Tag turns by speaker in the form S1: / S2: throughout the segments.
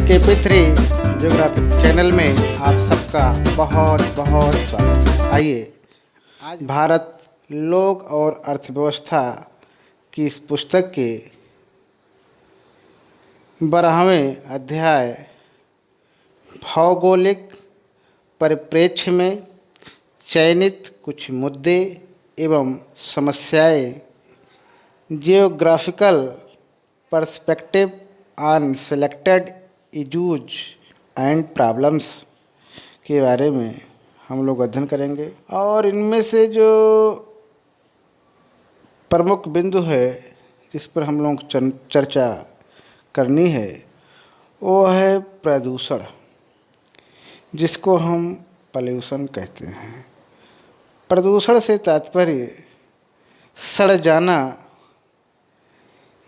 S1: KP3 geographic channel में आप सबका बहुत बहुत स्वागत है। आइए आज भारत लोक और अर्थव्यवस्था की इस पुस्तक के 12वें अध्याय भौगोलिक परिप्रेक्ष्य में चयनित कुछ मुद्दे एवं समस्याएं geographical perspective on selected issues and problems के बारे में हम लोग अध्ययन करेंगे। और इनमें से जो प्रमुख बिंदु है जिस पर हम लोग चर्चा करनी है वो है प्रदूषण, जिसको हम पॉल्यूशन कहते हैं। प्रदूषण से तात्पर्य सड़ जाना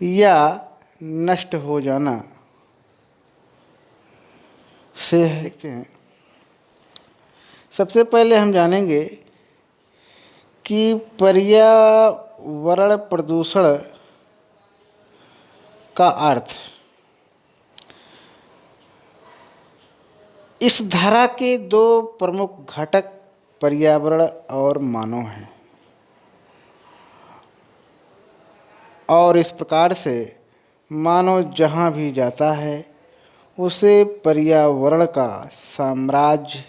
S1: या नष्ट हो जाना से देखते हैं। सबसे पहले हम जानेंगे कि पर्यावरण प्रदूषण का अर्थ। इस धारा के दो प्रमुख घटक पर्यावरण और मानव हैं, और इस प्रकार से मानव जहाँ भी जाता है उसे पर्यावरण का साम्राज्य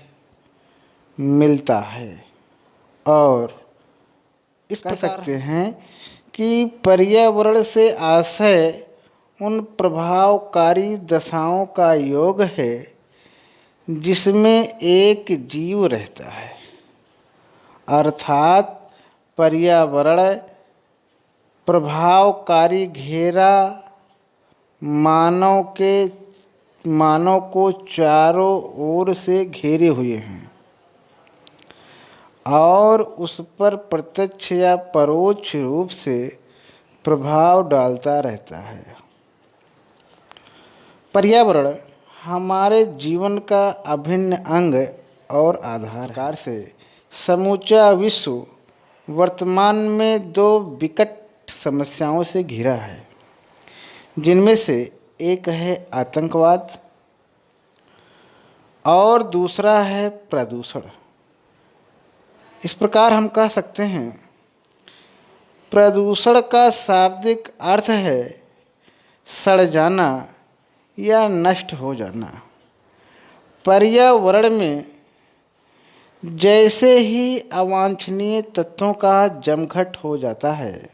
S1: मिलता है। और इस कह सकते हैं कि पर्यावरण से आशय उन प्रभावकारी दशाओं का योग है जिसमें एक जीव रहता है, अर्थात पर्यावरण प्रभावकारी घेरा मानव को चारों ओर से घेरे हुए हैं और उस पर प्रत्यक्ष या परोक्ष रूप से प्रभाव डालता रहता है। पर्यावरण हमारे जीवन का अभिन्न अंग और आधार से समूचा विश्व वर्तमान में दो विकट समस्याओं से घिरा है, जिनमें से एक है आतंकवाद और दूसरा है प्रदूषण। इस प्रकार हम कह सकते हैं प्रदूषण का शाब्दिक अर्थ है सड़ जाना या नष्ट हो जाना। पर्यावरण में जैसे ही अवांछनीय तत्वों का जमघट हो जाता है,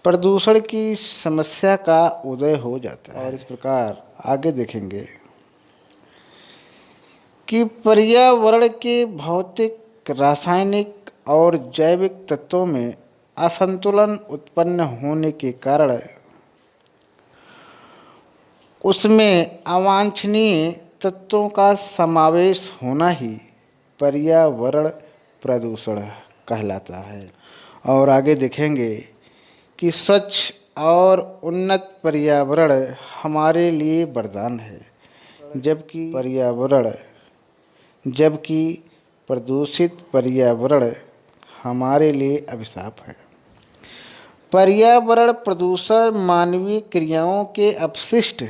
S1: प्रदूषण की समस्या का उदय हो जाता है। और इस प्रकार आगे देखेंगे कि पर्यावरण के भौतिक, रासायनिक और जैविक तत्वों में असंतुलन उत्पन्न होने के कारण उसमें अवांछनीय तत्वों का समावेश होना ही पर्यावरण प्रदूषण कहलाता है। और आगे देखेंगे कि स्वच्छ और उन्नत पर्यावरण हमारे लिए वरदान है, जबकि प्रदूषित पर्यावरण हमारे लिए अभिशाप है। पर्यावरण प्रदूषण मानवीय क्रियाओं के अपशिष्ट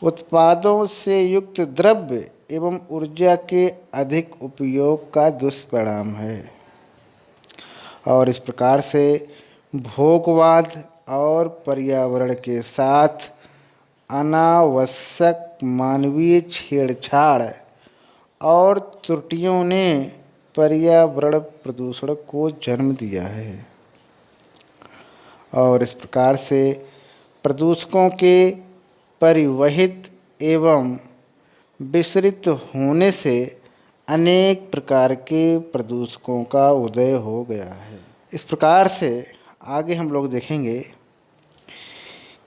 S1: उत्पादों से युक्त द्रव्य एवं ऊर्जा के अधिक उपयोग का दुष्परिणाम है। और इस प्रकार से भोगवाद और पर्यावरण के साथ अनावश्यक मानवीय छेड़छाड़ और त्रुटियों ने पर्यावरण प्रदूषण को जन्म दिया है। और इस प्रकार से प्रदूषकों के परिवहित एवं विसरित होने से अनेक प्रकार के प्रदूषकों का उदय हो गया है। इस प्रकार से आगे हम लोग देखेंगे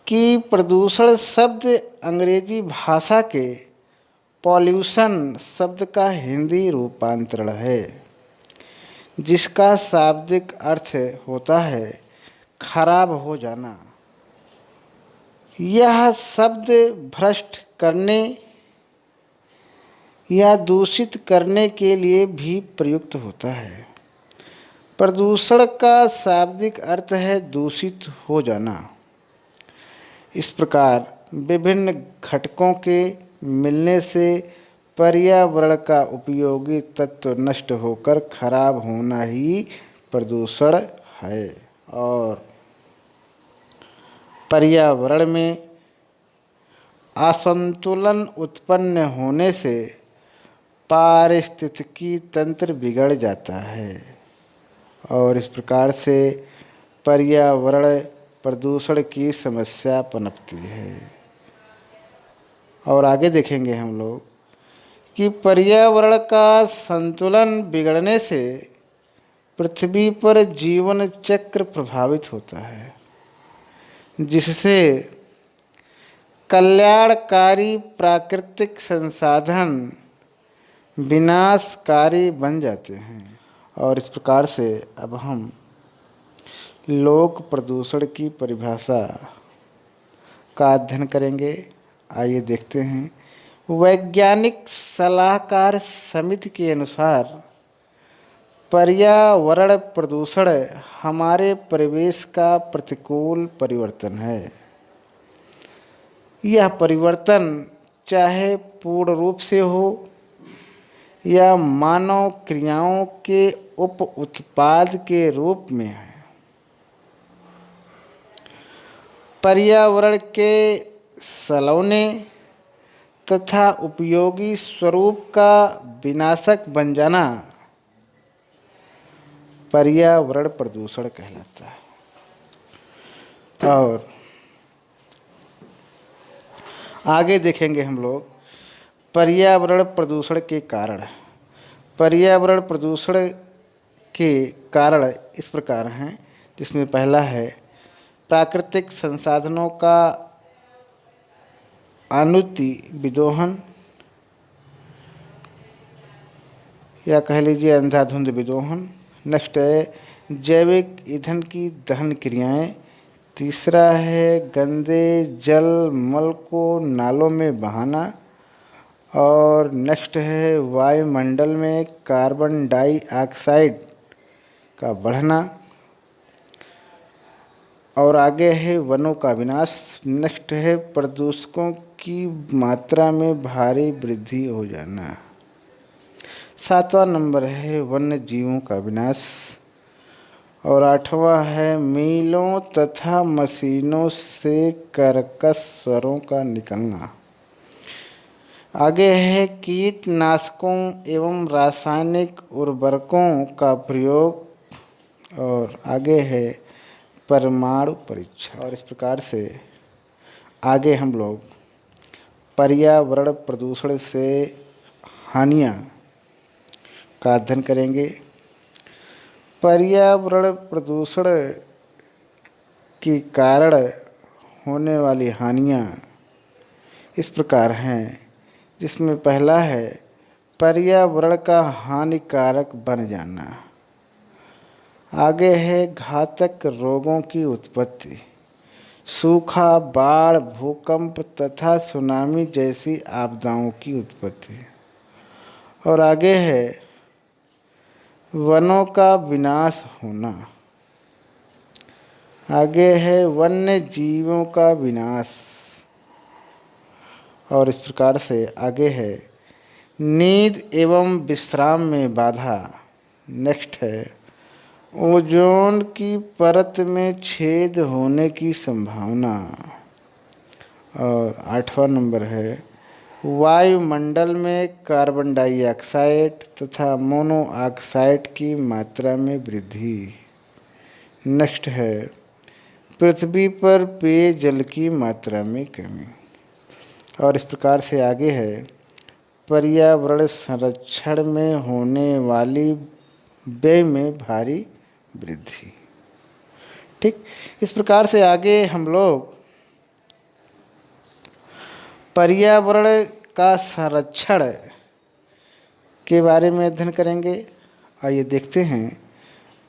S1: कि प्रदूषण शब्द अंग्रेजी भाषा के पॉल्यूशन शब्द का हिंदी रूपांतरण है, जिसका शाब्दिक अर्थ होता है खराब हो जाना। यह शब्द भ्रष्ट करने या दूषित करने के लिए भी प्रयुक्त होता है। प्रदूषण का शाब्दिक अर्थ है दूषित हो जाना। इस प्रकार विभिन्न घटकों के मिलने से पर्यावरण का उपयोगी तत्व नष्ट होकर खराब होना ही प्रदूषण है। और पर्यावरण में असंतुलन उत्पन्न होने से पारिस्थितिकी तंत्र बिगड़ जाता है और इस प्रकार से पर्यावरण प्रदूषण की समस्या पनपती है। और आगे देखेंगे हम लोग कि पर्यावरण का संतुलन बिगड़ने से पृथ्वी पर जीवन चक्र प्रभावित होता है, जिससे कल्याणकारी प्राकृतिक संसाधन विनाशकारी बन जाते हैं। और इस प्रकार से अब हम लोक प्रदूषण की परिभाषा का अध्ययन करेंगे। आइए देखते हैं। वैज्ञानिक सलाहकार समिति के अनुसार पर्यावरण प्रदूषण हमारे परिवेश का प्रतिकूल परिवर्तन है। यह परिवर्तन चाहे पूर्ण रूप से हो या मानव क्रियाओं के उप उत्पाद के रूप में है, पर्यावरण के सलौने तथा उपयोगी स्वरूप का विनाशक बन जाना पर्यावरण प्रदूषण कहलाता है। और आगे देखेंगे हम लोग पर्यावरण प्रदूषण के कारण। पर्यावरण प्रदूषण के कारण इस प्रकार हैं, जिसमें पहला है प्राकृतिक संसाधनों का अनुति विदोहन या कह लीजिए अंधाधुंध विदोहन। नेक्स्ट है जैविक ईंधन की दहन क्रियाएं। तीसरा है गंदे जल मल को नालों में बहाना। और नेक्स्ट है वायुमंडल में कार्बन डाइऑक्साइड का बढ़ना। और आगे है वनों का विनाश। नेक्स्ट है प्रदूषकों की मात्रा में भारी वृद्धि हो जाना। 7वां नंबर है वन्य जीवों का विनाश। और 8वां है मीलों तथा मशीनों से कर्कश स्वरों का निकलना। आगे है कीटनाशकों एवं रासायनिक उर्वरकों का प्रयोग। और आगे है परमाणु परीक्षण। और इस प्रकार से आगे हम लोग पर्यावरण प्रदूषण से हानियाँ का अध्ययन करेंगे। पर्यावरण प्रदूषण के कारण होने वाली हानियाँ इस प्रकार हैं, जिसमें पहला है पर्यावरण का हानिकारक बन जाना। आगे है घातक रोगों की उत्पत्ति, सूखा, बाढ़, भूकंप तथा सुनामी जैसी आपदाओं की उत्पत्ति। और आगे है वनों का विनाश होना। आगे है वन्य जीवों का विनाश। और इस प्रकार से आगे है नींद एवं विश्राम में बाधा। नेक्स्ट है ओजोन की परत में छेद होने की संभावना। और 8वां नंबर है वायुमंडल में कार्बन डाइऑक्साइड तथा मोनोऑक्साइड की मात्रा में वृद्धि। नेक्स्ट है पृथ्वी पर पेयजल की मात्रा में कमी। और इस प्रकार से आगे है पर्यावरण संरक्षण में होने वाली व्यय में भारी वृद्धि। ठीक, इस प्रकार से आगे हम लोग पर्यावरण का संरक्षण के बारे में अध्ययन करेंगे। आइए देखते हैं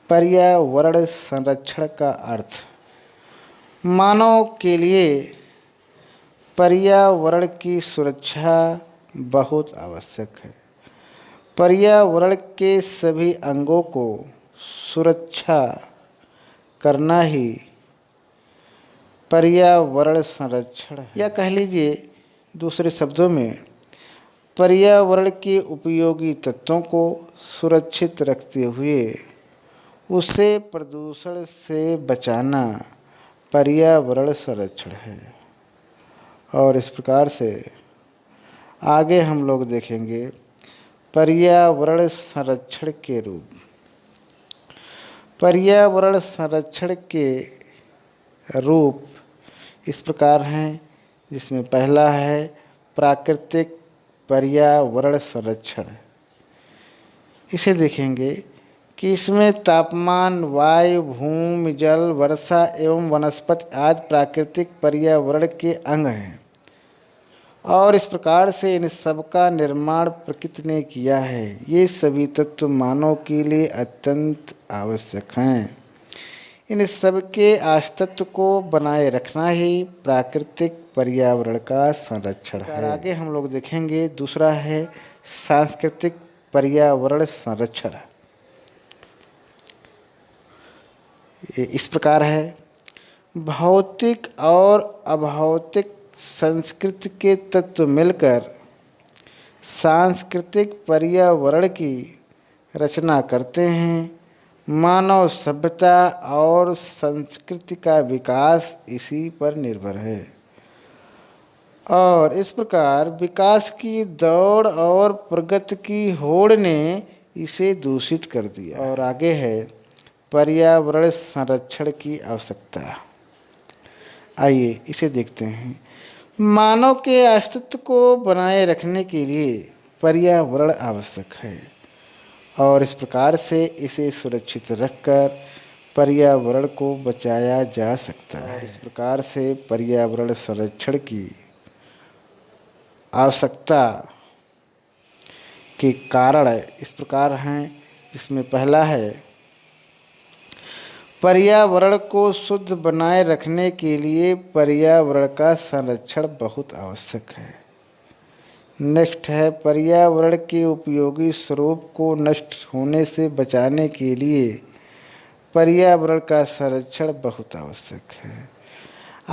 S1: पर्यावरण संरक्षण का अर्थ। मानव के लिए पर्यावरण की सुरक्षा बहुत आवश्यक है। पर्यावरण के सभी अंगों को सुरक्षा करना ही पर्यावरण संरक्षण है। या कह लीजिए दूसरे शब्दों में, पर्यावरण के उपयोगी तत्वों को सुरक्षित रखते हुए उसे प्रदूषण से बचाना पर्यावरण संरक्षण है। और इस प्रकार से आगे हम लोग देखेंगे पर्यावरण संरक्षण के रूप। पर्यावरण संरक्षण के रूप इस प्रकार हैं, जिसमें पहला है प्राकृतिक पर्यावरण संरक्षण। इसे देखेंगे कि इसमें तापमान, वायु, भूमि, जल, वर्षा एवं वनस्पति आदि प्राकृतिक पर्यावरण के अंग हैं और इस प्रकार से इन सब का निर्माण प्रकृति ने किया है। ये सभी तत्व मानव के लिए अत्यंत आवश्यक हैं। इन सब के अस्तित्व को बनाए रखना ही प्राकृतिक पर्यावरण का संरक्षण है। आगे हम लोग देखेंगे दूसरा है सांस्कृतिक पर्यावरण संरक्षण। ये इस प्रकार है, भौतिक और अभौतिक संस्कृति के तत्व मिलकर सांस्कृतिक पर्यावरण की रचना करते हैं। मानव सभ्यता और संस्कृति का विकास इसी पर निर्भर है और इस प्रकार विकास की दौड़ और प्रगति की होड़ ने इसे दूषित कर दिया। और आगे है पर्यावरण संरक्षण की आवश्यकता। आइए इसे देखते हैं। मानव के अस्तित्व को बनाए रखने के लिए पर्यावरण आवश्यक है और इस प्रकार से इसे सुरक्षित रखकर पर्यावरण को बचाया जा सकता है। इस प्रकार से पर्यावरण संरक्षण की आवश्यकता के कारण इस प्रकार हैं, जिसमें पहला है पर्यावरण को शुद्ध बनाए रखने के लिए पर्यावरण का संरक्षण बहुत आवश्यक है। नेक्स्ट है पर्यावरण के उपयोगी स्वरूप को नष्ट होने से बचाने के लिए पर्यावरण का संरक्षण बहुत आवश्यक है।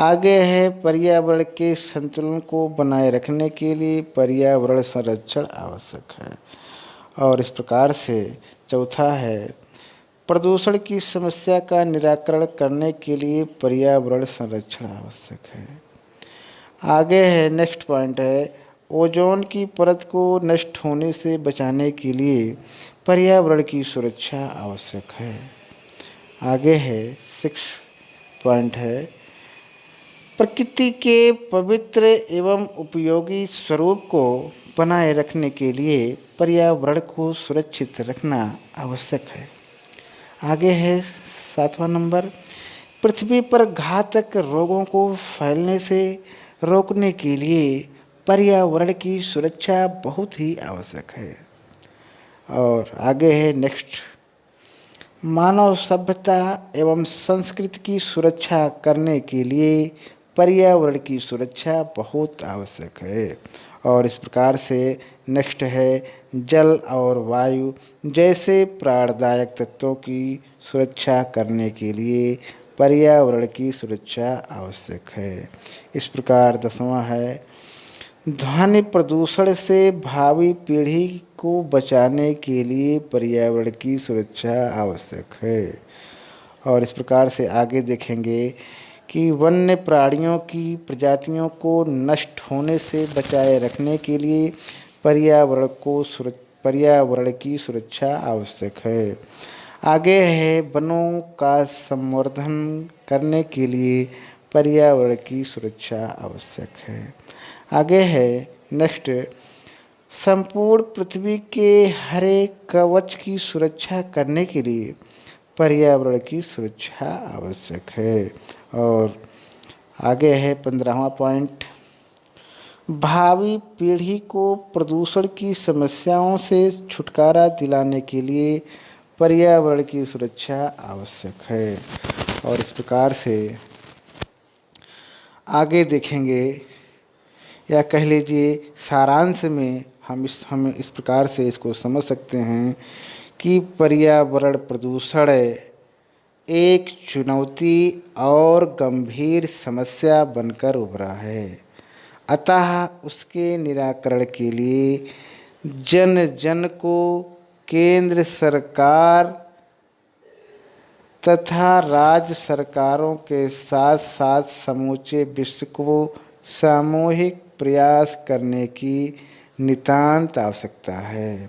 S1: आगे है पर्यावरण के संतुलन को बनाए रखने के लिए पर्यावरण संरक्षण आवश्यक है और इस प्रकार से चौथा है प्रदूषण की समस्या का निराकरण करने के लिए पर्यावरण संरक्षण आवश्यक है। आगे है नेक्स्ट पॉइंट है ओजोन की परत को नष्ट होने से बचाने के लिए पर्यावरण की सुरक्षा आवश्यक है। आगे है 6 पॉइंट है प्रकृति के पवित्र एवं उपयोगी स्वरूप को बनाए रखने के लिए पर्यावरण को सुरक्षित रखना आवश्यक है। आगे है 7वां नंबर पृथ्वी पर घातक रोगों को फैलने से रोकने के लिए पर्यावरण की सुरक्षा बहुत ही आवश्यक है। और आगे है नेक्स्ट मानव सभ्यता एवं संस्कृति की सुरक्षा करने के लिए पर्यावरण की सुरक्षा बहुत आवश्यक है और इस प्रकार से नेक्स्ट है जल और वायु जैसे प्राणदायक तत्वों की सुरक्षा करने के लिए पर्यावरण की सुरक्षा आवश्यक है। इस प्रकार 10वां है ध्वनि प्रदूषण से भावी पीढ़ी को बचाने के लिए पर्यावरण की सुरक्षा आवश्यक है और इस प्रकार से आगे देखेंगे कि वन्य प्राणियों की प्रजातियों को नष्ट होने से बचाए रखने के लिए पर्यावरण की सुरक्षा आवश्यक है। आगे है वनों का संवर्धन करने के लिए पर्यावरण की सुरक्षा आवश्यक है। आगे है नेक्स्ट संपूर्ण पृथ्वी के हरे कवच की सुरक्षा करने के लिए पर्यावरण की सुरक्षा आवश्यक है। और आगे है 15वां पॉइंट भावी पीढ़ी को प्रदूषण की समस्याओं से छुटकारा दिलाने के लिए पर्यावरण की सुरक्षा आवश्यक है और इस प्रकार से आगे देखेंगे या कह लीजिए सारांश में हम इस प्रकार से इसको समझ सकते हैं कि पर्यावरण प्रदूषण एक चुनौती और गंभीर समस्या बनकर उभरा है। अतः उसके निराकरण के लिए जन जन को केंद्र सरकार तथा राज्य सरकारों के साथ साथ समूचे विश्व को सामूहिक प्रयास करने की नितांत आवश्यकता है।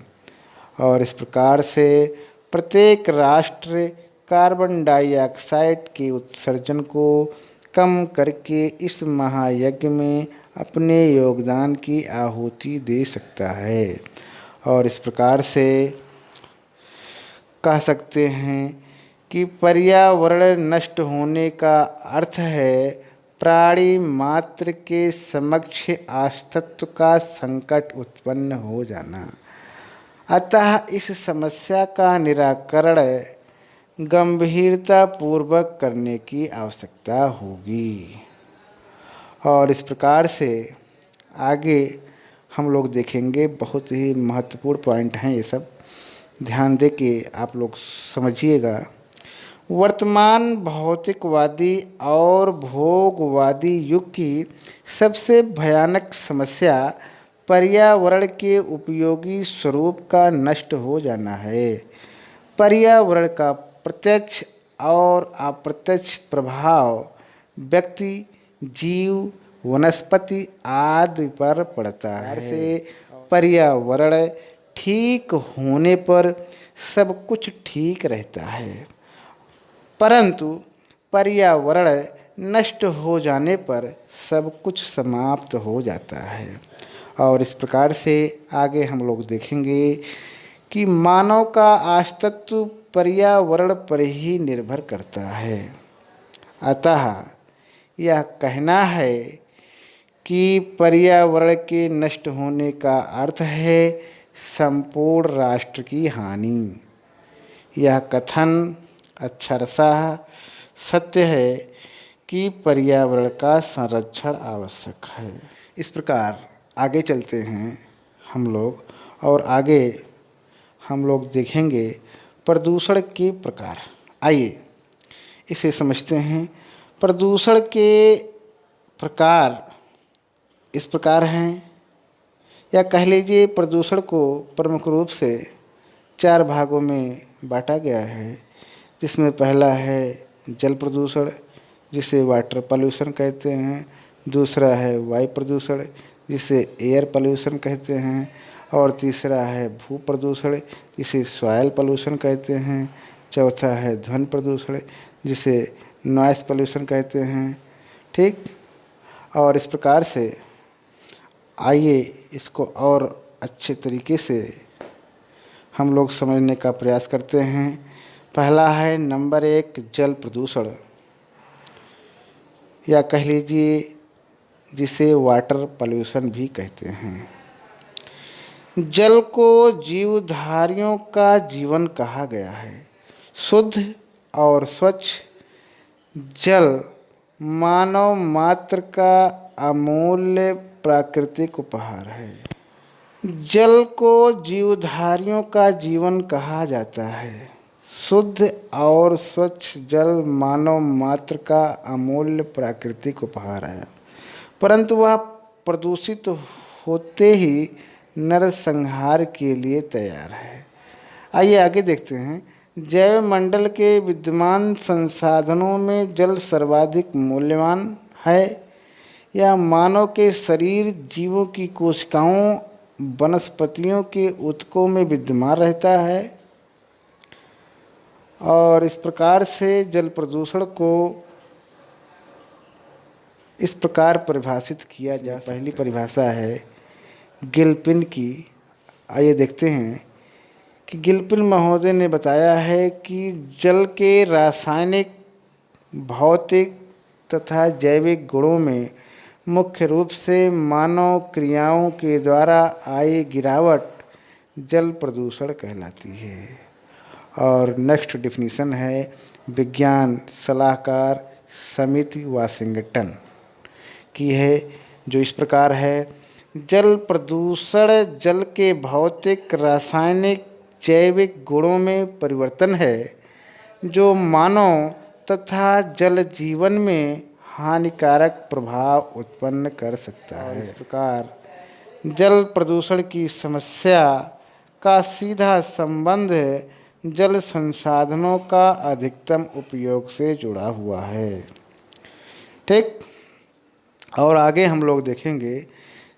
S1: और इस प्रकार से प्रत्येक राष्ट्र कार्बन डाइऑक्साइड के उत्सर्जन को कम करके इस महायज्ञ में अपने योगदान की आहुति दे सकता है। और इस प्रकार से कह सकते हैं कि पर्यावरण नष्ट होने का अर्थ है प्राणी मात्र के समक्ष अस्तित्व का संकट उत्पन्न हो जाना। अतः इस समस्या का निराकरण गंभीरतापूर्वक करने की आवश्यकता होगी। और इस प्रकार से आगे हम लोग देखेंगे, बहुत ही महत्वपूर्ण पॉइंट हैं ये सब, ध्यान दे के आप लोग समझिएगा। वर्तमान भौतिकवादी और भोगवादी युग की सबसे भयानक समस्या पर्यावरण के उपयोगी स्वरूप का नष्ट हो जाना है। पर्यावरण का प्रत्यक्ष और अप्रत्यक्ष प्रभाव व्यक्ति, जीव, वनस्पति आदि पर पड़ता है। से पर्यावरण ठीक होने पर सब कुछ ठीक रहता है, परंतु पर्यावरण नष्ट हो जाने पर सब कुछ समाप्त हो जाता है। और इस प्रकार से आगे हम लोग देखेंगे कि मानव का अस्तित्व पर्यावरण पर ही निर्भर करता है। अतः यह कहना है कि पर्यावरण के नष्ट होने का अर्थ है संपूर्ण राष्ट्र की हानि। यह कथन अक्षरशः सत्य है कि पर्यावरण का संरक्षण आवश्यक है। इस प्रकार आगे चलते हैं हम लोग, और आगे हम लोग देखेंगे प्रदूषण के प्रकार। आइए इसे समझते हैं। प्रदूषण के प्रकार इस प्रकार हैं, या कह लीजिए प्रदूषण को प्रमुख रूप से 4 भागों में बांटा गया है, जिसमें पहला है जल प्रदूषण, जिसे वाटर पॉल्यूशन कहते हैं। दूसरा है वायु प्रदूषण, जिसे एयर पॉल्यूशन कहते हैं। और तीसरा है भू प्रदूषण, जिसे सॉइल पॉल्यूशन कहते हैं। चौथा है ध्वनि प्रदूषण, जिसे नॉइस पॉल्यूशन कहते हैं। ठीक। और इस प्रकार से आइए इसको और अच्छे तरीके से हम लोग समझने का प्रयास करते हैं। पहला है नंबर 1 जल प्रदूषण, या कह लीजिए जिसे वाटर पॉल्यूशन भी कहते हैं। जल को जीवधारियों का जीवन कहा गया है। शुद्ध और स्वच्छ जल मानव मात्र का अमूल्य प्राकृतिक उपहार है। जल को जीवधारियों का जीवन कहा जाता है। शुद्ध और स्वच्छ जल मानव मात्र का अमूल्य प्राकृतिक उपहार है, परंतु वह प्रदूषित होते ही नरसंहार के लिए तैयार है। आइए आगे देखते हैं। जैव मंडल के विद्यमान संसाधनों में जल सर्वाधिक मूल्यवान है। यह मानव के शरीर, जीवों की कोशिकाओं, वनस्पतियों के ऊतकों में विद्यमान रहता है। और इस प्रकार से जल प्रदूषण को इस प्रकार परिभाषित किया जा। पहली परिभाषा है गिलपिन की। आइए देखते हैं कि गिलपिन महोदय ने बताया है कि जल के रासायनिक, भौतिक तथा जैविक गुणों में मुख्य रूप से मानव क्रियाओं के द्वारा आई गिरावट जल प्रदूषण कहलाती है। और नेक्स्ट डिफिनीशन है विज्ञान सलाहकार समिति वाशिंगटन की है, जो इस प्रकार है। जल प्रदूषण जल के भौतिक, रासायनिक, जैविक गुणों में परिवर्तन है, जो मानव तथा जल जीवन में हानिकारक प्रभाव उत्पन्न कर सकता है। इस प्रकार जल प्रदूषण की समस्या का सीधा संबंध जल संसाधनों का अधिकतम उपयोग से जुड़ा हुआ है। ठीक, और आगे हम लोग देखेंगे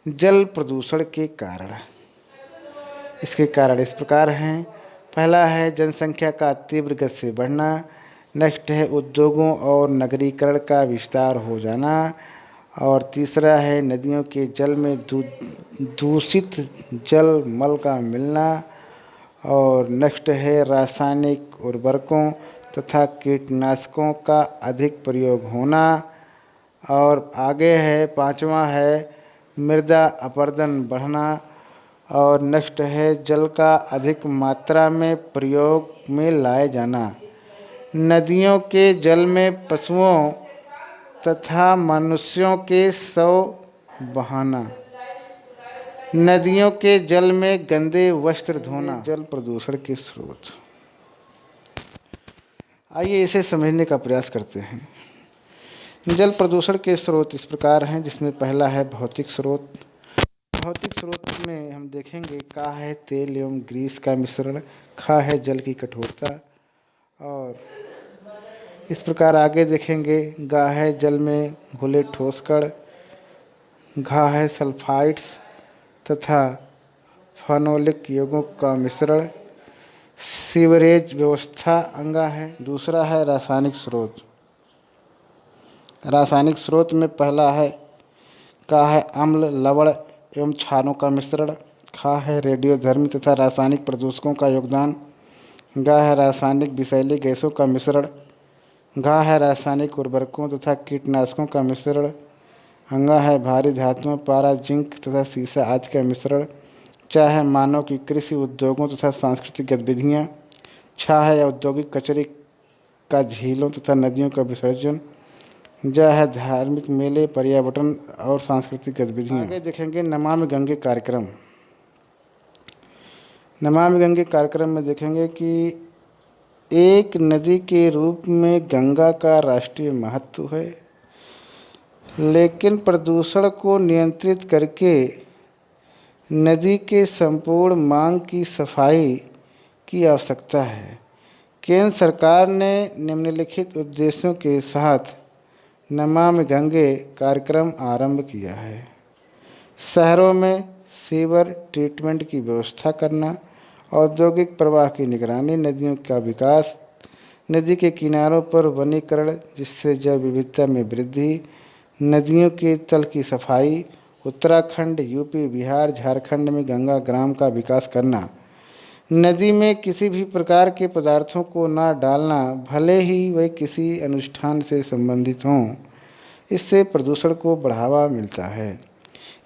S1: जल प्रदूषण के कारण। इसके कारण इस प्रकार हैं। पहला है जनसंख्या का तीव्र गति से बढ़ना। नेक्स्ट है उद्योगों और नगरीकरण का विस्तार हो जाना। और तीसरा है नदियों के जल में दूषित जल मल का मिलना। और नेक्स्ट है रासायनिक उर्वरकों तथा कीटनाशकों का अधिक प्रयोग होना। और आगे है पांचवा है मृदा अपरदन बढ़ना। और नेक्स्ट है जल का अधिक मात्रा में प्रयोग में लाए जाना। नदियों के जल में पशुओं तथा मनुष्यों के शव बहाना। नदियों के जल में गंदे वस्त्र धोना। जल प्रदूषण के स्रोत। आइए इसे समझने का प्रयास करते हैं। जल प्रदूषण के स्रोत इस प्रकार हैं, जिसमें पहला है भौतिक स्रोत। भौतिक स्रोत में हम देखेंगे का है तेल एवं ग्रीस का मिश्रण, खा है जल की कठोरता। और इस प्रकार आगे देखेंगे गा है जल में घुले ठोस कण, घा है सल्फाइड्स तथा फेनोलिक यौगों का मिश्रण। सीवरेज व्यवस्था अंगा है। दूसरा है रासायनिक स्रोत। रासायनिक स्रोत में पहला है का है अम्ल लवण एवं क्षारों का मिश्रण। खा है रेडियोधर्मी तथा रासायनिक प्रदूषकों का योगदान। गा है रासायनिक विषैली गैसों का मिश्रण। घा है रासायनिक उर्वरकों तथा कीटनाशकों का मिश्रण। अंगा है भारी धातुओं पारा जिंक तथा सीसा आदि का मिश्रण। चा है मानव की कृषि उद्योगों तथा सांस्कृतिक गतिविधियाँ। छा है औद्योगिक कचरे का झीलों तथा नदियों का विसर्जन। जा है धार्मिक मेले पर्यावरण और सांस्कृतिक गतिविधियाँ। आगे देखेंगे नमामि गंगे कार्यक्रम। नमामि गंगे कार्यक्रम में देखेंगे कि एक नदी के रूप में गंगा का राष्ट्रीय महत्व है, लेकिन प्रदूषण को नियंत्रित करके नदी के संपूर्ण मांग की सफाई की आवश्यकता है। केंद्र सरकार ने निम्नलिखित उद्देश्यों के साथ नमामि गंगे कार्यक्रम आरंभ किया है। शहरों में सीवर ट्रीटमेंट की व्यवस्था करना, औद्योगिक प्रवाह की निगरानी, नदियों का विकास, नदी के किनारों पर वनीकरण जिससे जैव विविधता में वृद्धि, नदियों के तल की सफाई। उत्तराखंड, यूपी, बिहार, झारखंड में गंगा ग्राम का विकास करना। नदी में किसी भी प्रकार के पदार्थों को ना डालना, भले ही वे किसी अनुष्ठान से संबंधित हों। इससे प्रदूषण को बढ़ावा मिलता है।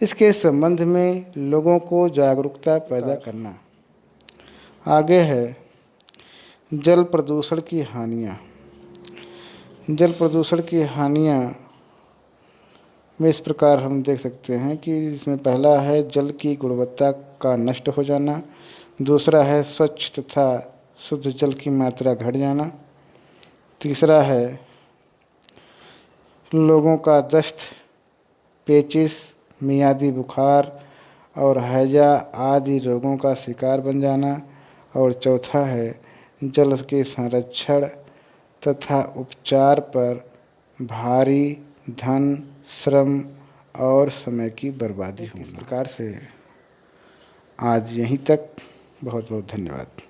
S1: इसके संबंध में लोगों को जागरूकता पैदा करना। आगे है जल प्रदूषण की हानियाँ। जल प्रदूषण की हानियाँ में इस प्रकार हम देख सकते हैं कि इसमें पहला है जल की गुणवत्ता का नष्ट हो जाना। दूसरा है स्वच्छ तथा शुद्ध जल की मात्रा घट जाना। तीसरा है लोगों का दस्त, पेचिश, मियादी बुखार और हैजा आदि रोगों का शिकार बन जाना। और चौथा है जल के संरक्षण तथा उपचार पर भारी धन, श्रम और समय की बर्बादी होना। इस प्रकार से आज यहीं तक। बहुत बहुत धन्यवाद।